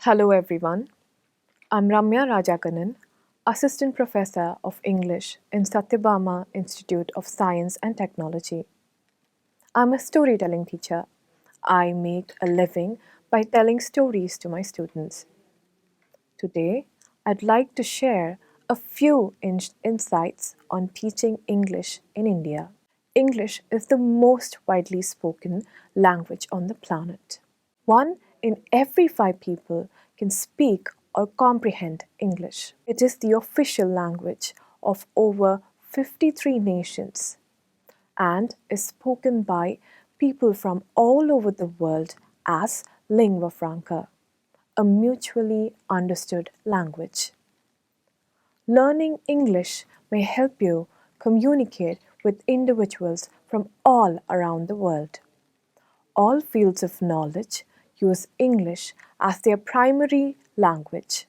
Hello everyone, I'm Ramya Rajakannan, Assistant Professor of English in Sathyabama Institute of Science and Technology. I'm a storytelling teacher. I make a living by telling stories to my students. Today, I'd like to share a few insights on teaching English in India. English is the most widely spoken language on the planet. One in every five people can speak or comprehend English. It is the official language of over 53 nations and is spoken by people from all over the world as lingua franca, a mutually understood language. Learning English may help you communicate with individuals from all around the world. All fields of knowledge use English as their primary language.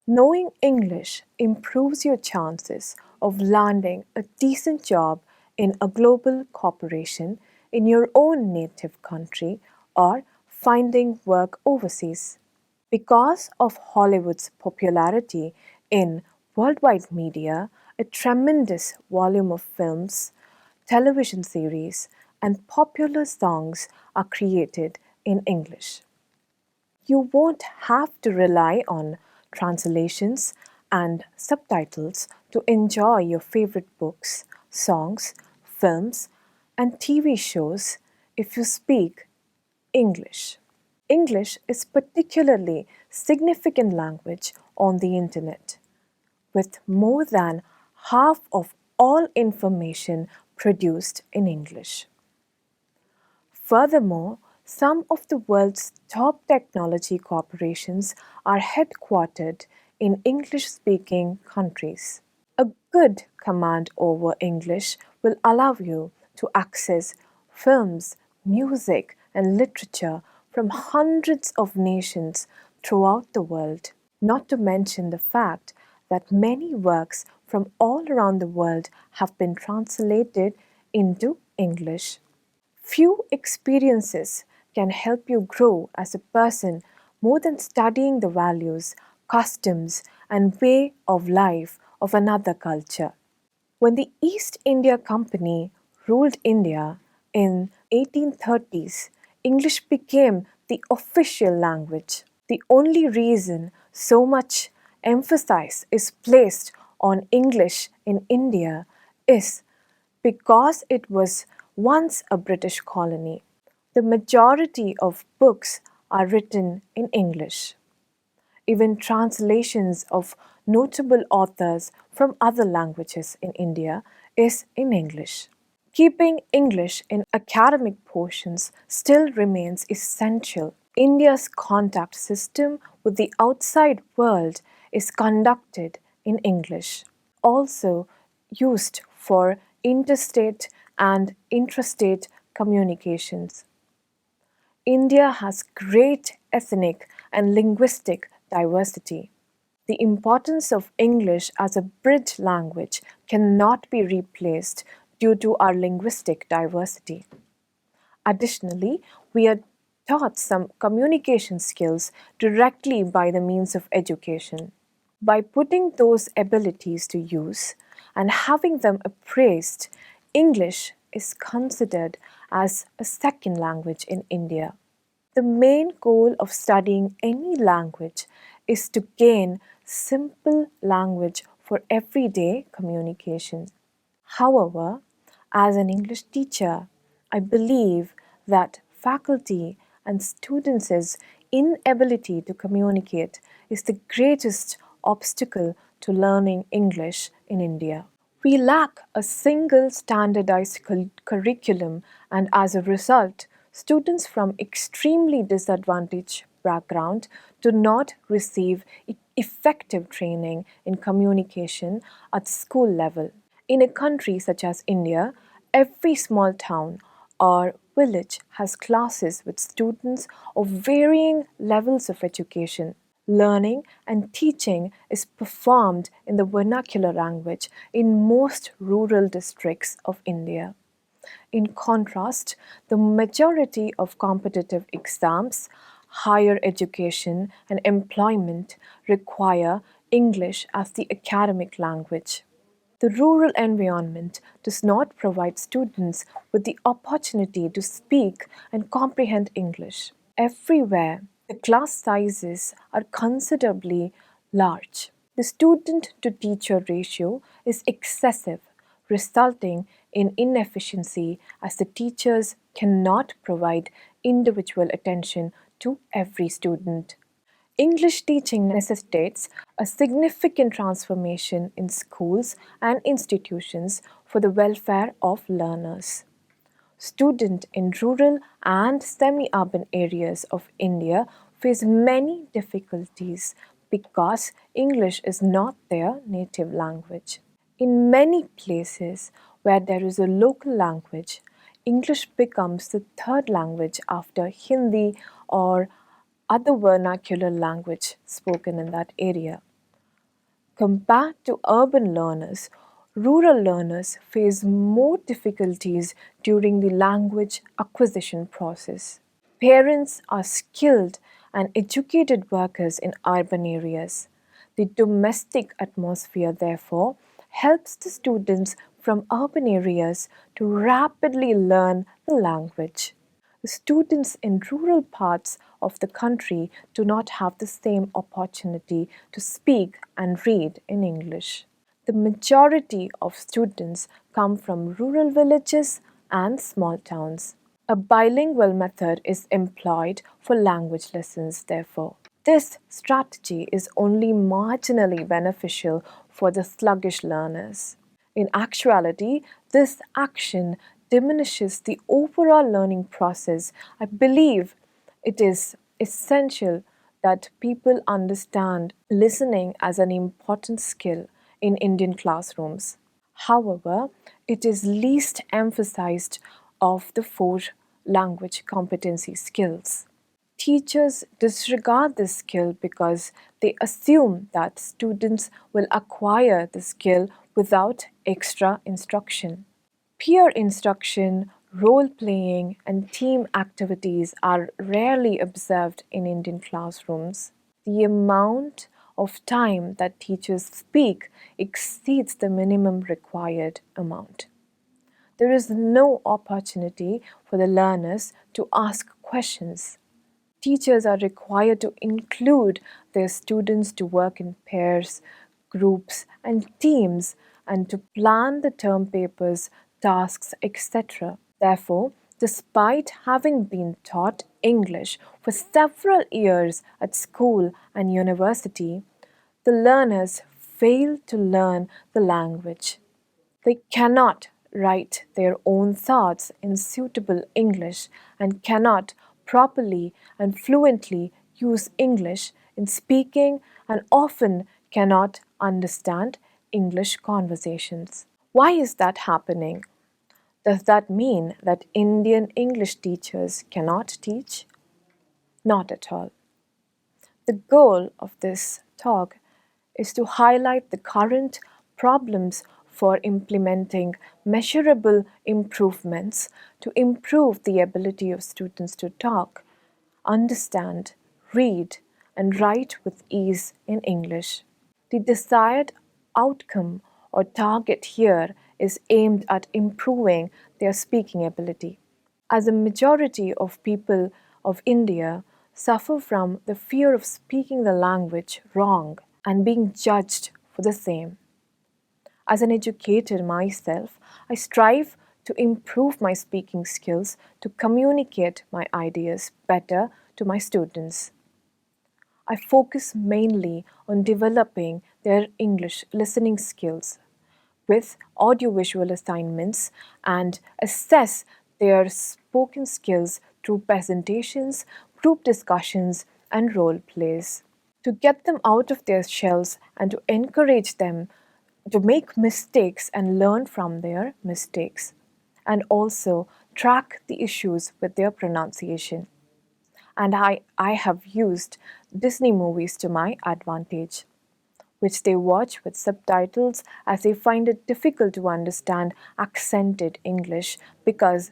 Knowing English improves your chances of landing a decent job in a global corporation in your own native country or finding work overseas. Because of Hollywood's popularity in worldwide media, a tremendous volume of films, television series, and popular songs are created in English. You won't have to rely on translations and subtitles to enjoy your favorite books, songs, films, and TV shows if you speak English. English is particularly significant language on the internet, with more than half of all information produced in English. Furthermore, some of the world's top technology corporations are headquartered in English-speaking countries. A good command over English will allow you to access films, music, and literature from hundreds of nations throughout the world, not to mention the fact that many works from all around the world have been translated into English. Few experiences can help you grow as a person more than studying the values, customs, and way of life of another culture. When the East India Company ruled India in 1830s, English became the official language. The only reason so much emphasis is placed on English in India is because it was once a British colony. The majority of books are written in English. Even translations of notable authors from other languages in India is in English. Keeping English in academic portions still remains essential. India's contact system with the outside world is conducted in English, also used for interstate and intrastate communications. India has great ethnic and linguistic diversity. The importance of English as a bridge language cannot be replaced due to our linguistic diversity. Additionally, we are taught some communication skills directly by the means of education. By putting those abilities to use and having them appraised, English is considered as a second language in India. The main goal of studying any language is to gain simple language for everyday communication. However, as an English teacher, I believe that faculty and students' inability to communicate is the greatest obstacle to learning English in India. We lack a single standardized curriculum, and as a result, students from extremely disadvantaged background do not receive effective training in communication at school level. In a country such as India, every small town or village has classes with students of varying levels of education. Learning and teaching is performed in the vernacular language in most rural districts of India. In contrast, the majority of competitive exams higher education, and employment require English as the academic language. The rural environment does not provide students with the opportunity to speak and comprehend English. Everywhere, the class sizes are considerably large. The student to teacher ratio is excessive, resulting in inefficiency as the teachers cannot provide individual attention to every student. English teaching necessitates a significant transformation in schools and institutions for the welfare of learners. Students in rural and semi-urban areas of India face many difficulties because English is not their native language. In many places where there is a local language, English becomes the third language after Hindi or other vernacular language spoken in that area. Compared to urban learners, rural learners face more difficulties during the language acquisition process. Parents are skilled and educated workers in urban areas. The domestic atmosphere, therefore, helps the students from urban areas to rapidly learn the language. The students in rural parts of the country do not have the same opportunity to speak and read in English. The majority of students come from rural villages and small towns. A bilingual method is employed for language lessons, therefore. This strategy is only marginally beneficial for the sluggish learners. In actuality, this action diminishes the overall learning process. I believe it is essential that people understand listening as an important skill in Indian classrooms. However, it is least emphasized of the four language competency skills. Teachers disregard this skill because they assume that students will acquire the skill without extra instruction. Peer instruction, role playing, and team activities are rarely observed in Indian classrooms. The amount of time that teachers speak exceeds the minimum required amount. There is no opportunity for the learners to ask questions. Teachers are required to include their students to work in pairs, groups, and teams and to plan the term papers, tasks, etc. Therefore, despite having been taught English for several years at school and university, the learners fail to learn the language. They cannot write their own thoughts in suitable English and cannot properly and fluently use English in speaking and often cannot understand English conversations. Why is that happening? Does that mean that Indian English teachers cannot teach? Not at all. The goal of this talk is to highlight the current problems for implementing measurable improvements to improve the ability of students to talk, understand, read, and write with ease in English. The desired outcome or target here is aimed at improving their speaking ability. As a majority of people of India suffer from the fear of speaking the language wrong and being judged for the same. As an educator myself, I strive to improve my speaking skills to communicate my ideas better to my students. I focus mainly on developing their English listening skills with audiovisual assignments and assess their spoken skills through presentations, group discussions, and role plays. To get them out of their shells and to encourage them to make mistakes and learn from their mistakes, and also track the issues with their pronunciation. And I have used Disney movies to my advantage, which they watch with subtitles as they find it difficult to understand accented English because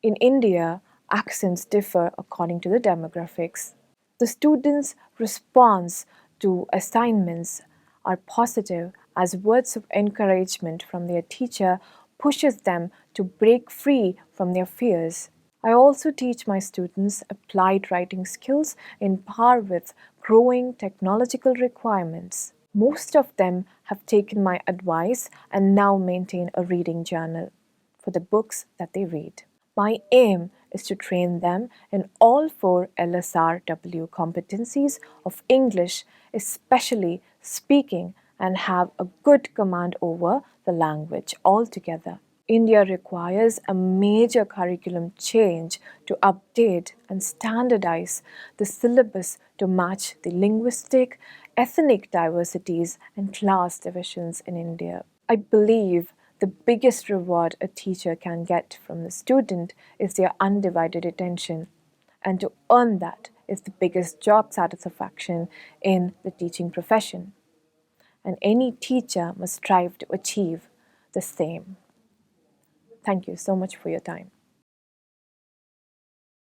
in India, accents differ according to the demographics. The students' response to assignments are positive as words of encouragement from their teacher pushes them to break free from their fears. I also teach my students applied writing skills in par with growing technological requirements. Most of them have taken my advice and now maintain a reading journal for the books that they read. My aim is to train them in all four LSRW competencies of English, especially speaking, and have a good command over the language altogether. India requires a major curriculum change to update and standardize the syllabus to match the linguistic, ethnic diversities and class divisions in India. I believe the biggest reward a teacher can get from the student is their undivided attention, and to earn that is the biggest job satisfaction in the teaching profession. And any teacher must strive to achieve the same. Thank you so much for your time.